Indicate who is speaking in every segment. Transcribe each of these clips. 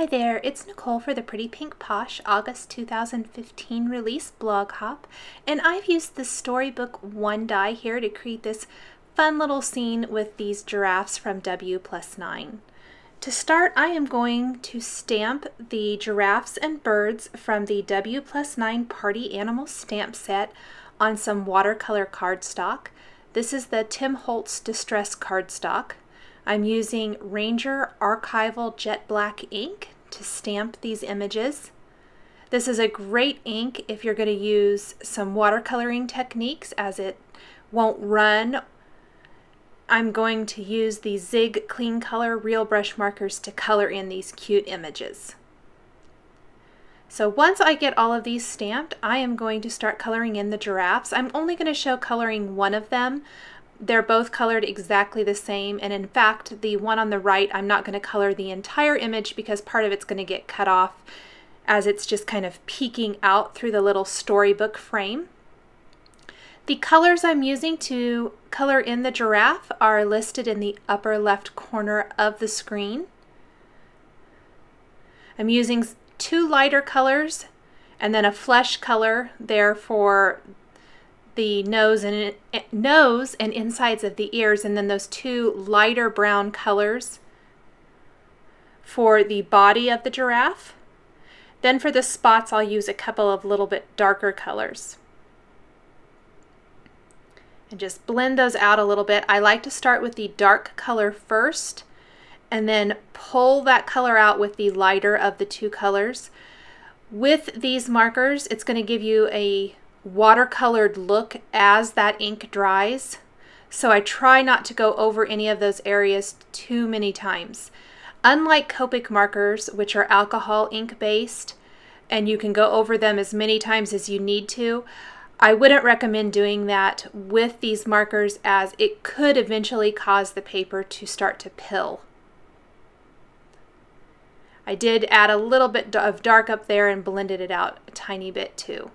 Speaker 1: Hi there, it's Nicole for the Pretty Pink Posh August 2015 release blog hop, and I've used the Storybook 1 die here to create this fun little scene with these giraffes from W+9. To start, I am going to stamp the giraffes and birds from the W+9 Party Animal stamp set on some watercolor cardstock. This is the Tim Holtz Distress cardstock. I'm using Ranger Archival Jet Black ink to stamp these images. This is a great ink if you're going to use some watercoloring techniques, as it won't run. I'm going to use the Zig Clean Color Real Brush markers to color in these cute images. So once I get all of these stamped, I am going to start coloring in the giraffes. I'm only going to show coloring one of them. They're both colored exactly the same, and in fact the one on the right I'm not going to color the entire image because part of it's going to get cut off as it's just kind of peeking out through the little storybook frame. The colors I'm using to color in the giraffe are listed in the upper left corner of the screen. I'm using two lighter colors and then a flesh color there for the nose and insides of the ears, and then those two lighter brown colors for the body of the giraffe. Then for the spots I'll use a couple of little bit darker colors. And just blend those out a little bit. I like to start with the dark color first and then pull that color out with the lighter of the two colors. With these markers, it's going to give you a watercolored look as that ink dries, so I try not to go over any of those areas too many times. Unlike Copic markers, which are alcohol ink based and you can go over them as many times as you need to, I wouldn't recommend doing that with these markers, as it could eventually cause the paper to start to pill. I did add a little bit of dark up there and blended it out a tiny bit too.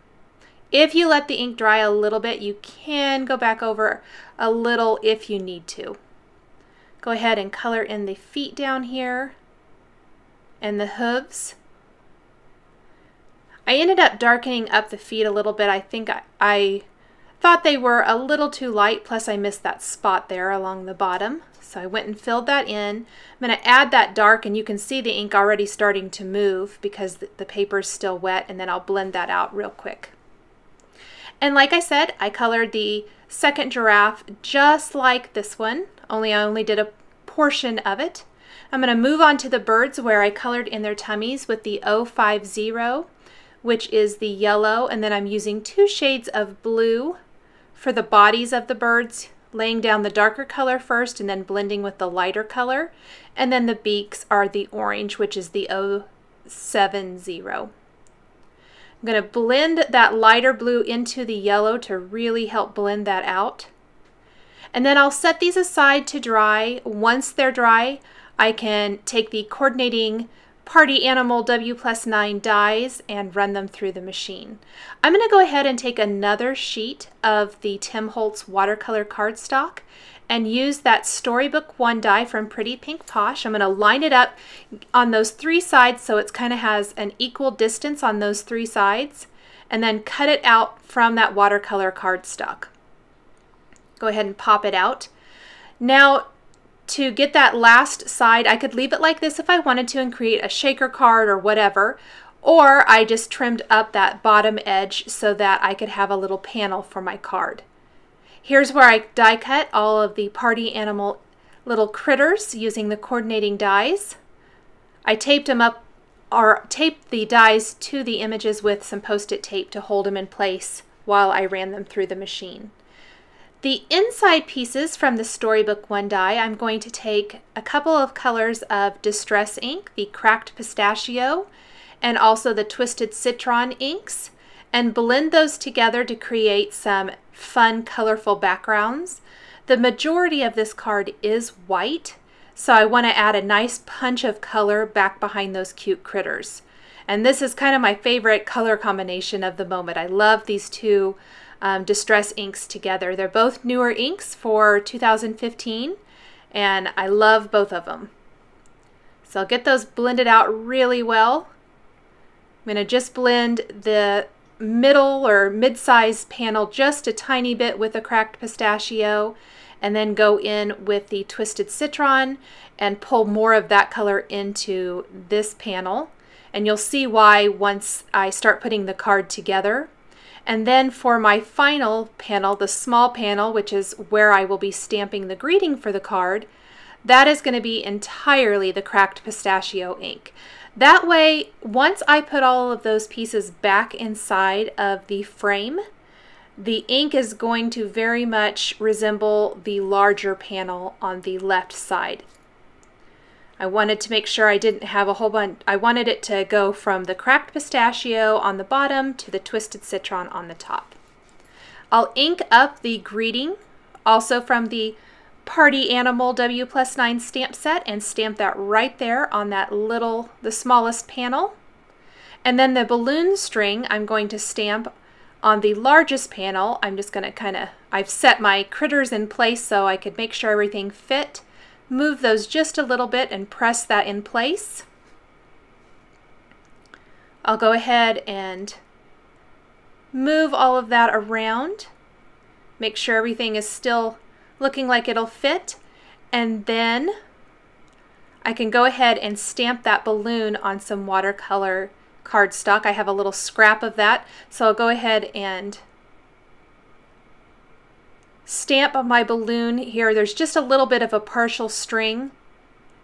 Speaker 1: If you let the ink dry a little bit, you can go back over a little if you need to. Go ahead and color in the feet down here and the hooves. I ended up darkening up the feet a little bit. I think I thought they were a little too light, plus I missed that spot there along the bottom. So I went and filled that in. I'm going to add that dark, and you can see the ink already starting to move because the paper is still wet, and then I'll blend that out real quick. And like I said, I colored the second giraffe just like this one, only I only did a portion of it. I'm going to move on to the birds, where I colored in their tummies with the 050, which is the yellow, and then I'm using two shades of blue for the bodies of the birds, laying down the darker color first and then blending with the lighter color. And then the beaks are the orange, which is the 070. I'm going to blend that lighter blue into the yellow to really help blend that out. And then I'll set these aside to dry. Once they're dry, I can take the coordinating Party Animal W+9 dies and run them through the machine. I'm going to go ahead and take another sheet of the Tim Holtz watercolor cardstock and use that Storybook 1 die from Pretty Pink Posh. I'm going to line it up on those three sides so it kind of has an equal distance on those three sides, and then cut it out from that watercolor cardstock. Go ahead and pop it out. Now, to get that last side, I could leave it like this if I wanted to and create a shaker card or whatever, or I just trimmed up that bottom edge so that I could have a little panel for my card. Here's where I die cut all of the Party Animal little critters using the coordinating dies. I taped them up, or taped the dies to the images with some post-it tape to hold them in place while I ran them through the machine. The inside pieces from the Storybook 1 die, I'm going to take a couple of colors of Distress ink, the Cracked Pistachio, and also the Twisted Citron inks, and blend those together to create some fun, colorful backgrounds. The majority of this card is white, so I want to add a nice punch of color back behind those cute critters. And this is kind of my favorite color combination of the moment. I love these two Distress inks together. They're both newer inks for 2015, and I love both of them. So I'll get those blended out really well. I'm going to just blend the middle or mid-size panel just a tiny bit with the cracked pistachio, and then go in with the twisted citron and pull more of that color into this panel. And you'll see why once I start putting the card together. And then for my final panel, the small panel, which is where I will be stamping the greeting for the card, that is going to be entirely the cracked pistachio ink. That way, once I put all of those pieces back inside of the frame, the ink is going to very much resemble the larger panel on the left side. I wanted to make sure I didn't have a whole bunch. I wanted it to go from the cracked pistachio on the bottom to the twisted citron on the top. I'll ink up the greeting also from the Party Animal W+9 stamp set and stamp that right there on that the smallest panel. And then the balloon string I'm going to stamp on the largest panel. I'm just going to I've set my critters in place so I could make sure everything fit. Move those just a little bit and press that in place. I'll go ahead and move all of that around. Make sure everything is still looking like it'll fit, and then I can go ahead and stamp that balloon on some watercolor cardstock. I have a little scrap of that, so I'll go ahead and stamp on my balloon here. There's just a little bit of a partial string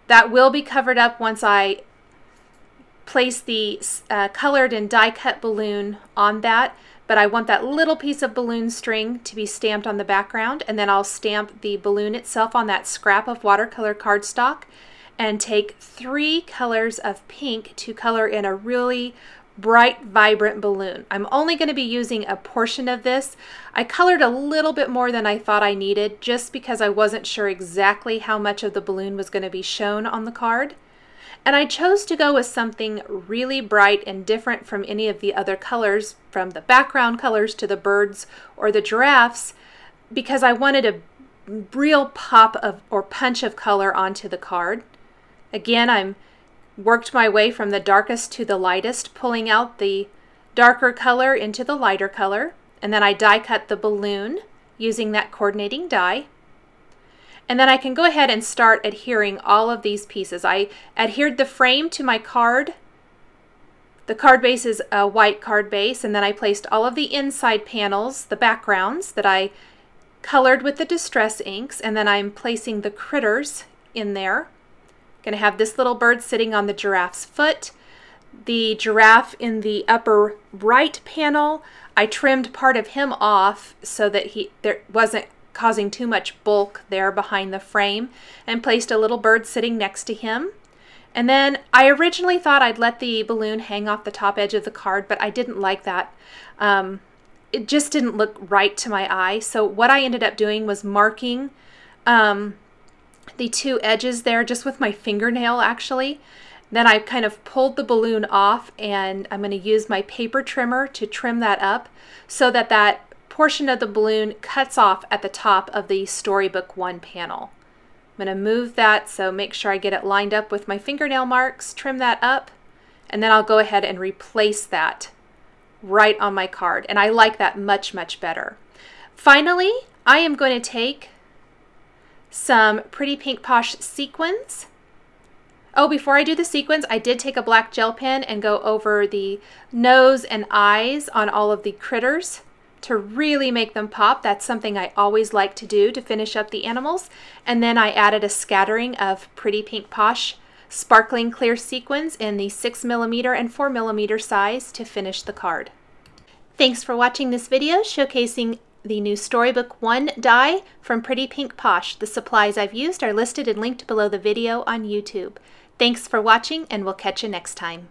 Speaker 1: that will be covered up once I place the colored and die cut balloon on that. But I want that little piece of balloon string to be stamped on the background, and then I'll stamp the balloon itself on that scrap of watercolor cardstock and take 3 colors of pink to color in a really bright, vibrant balloon. I'm only going to be using a portion of this. I colored a little bit more than I thought I needed just because I wasn't sure exactly how much of the balloon was going to be shown on the card. And I chose to go with something really bright and different from any of the other colors, from the background colors to the birds or the giraffes, because I wanted a real pop of or punch of color onto the card. Again, I'm worked my way from the darkest to the lightest, pulling out the darker color into the lighter color, and then I die cut the balloon using that coordinating die. And then I can go ahead and start adhering all of these pieces. I adhered the frame to my card. The card base is a white card base, and then I placed all of the inside panels, the backgrounds that I colored with the distress inks, and then I'm placing the critters in there. Going to have this little bird sitting on the giraffe's foot. The giraffe in the upper right panel, I trimmed part of him off so that there wasn't causing too much bulk there behind the frame, and placed a little bird sitting next to him. And then I originally thought I'd let the balloon hang off the top edge of the card, but I didn't like that. It just didn't look right to my eye. So what I ended up doing was marking the 2 edges there just with my fingernail actually. Then I kind of pulled the balloon off, and I'm going to use my paper trimmer to trim that up so that that portion of the balloon cuts off at the top of the Storybook 1 panel. I'm going to move that, so make sure I get it lined up with my fingernail marks, trim that up, and then I'll go ahead and replace that right on my card. And I like that much, much better. Finally, I am going to take some Pretty Pink Posh sequins. Oh, before I do the sequins, I did take a black gel pen and go over the nose and eyes on all of the critters to really make them pop. That's something I always like to do to finish up the animals. And then I added a scattering of Pretty Pink Posh sparkling clear sequins in the 6mm and 4mm size to finish the card. Thanks for watching this video showcasing the new Storybook 1 die from Pretty Pink Posh. The supplies I've used are listed and linked below the video on YouTube. Thanks for watching, and we'll catch you next time.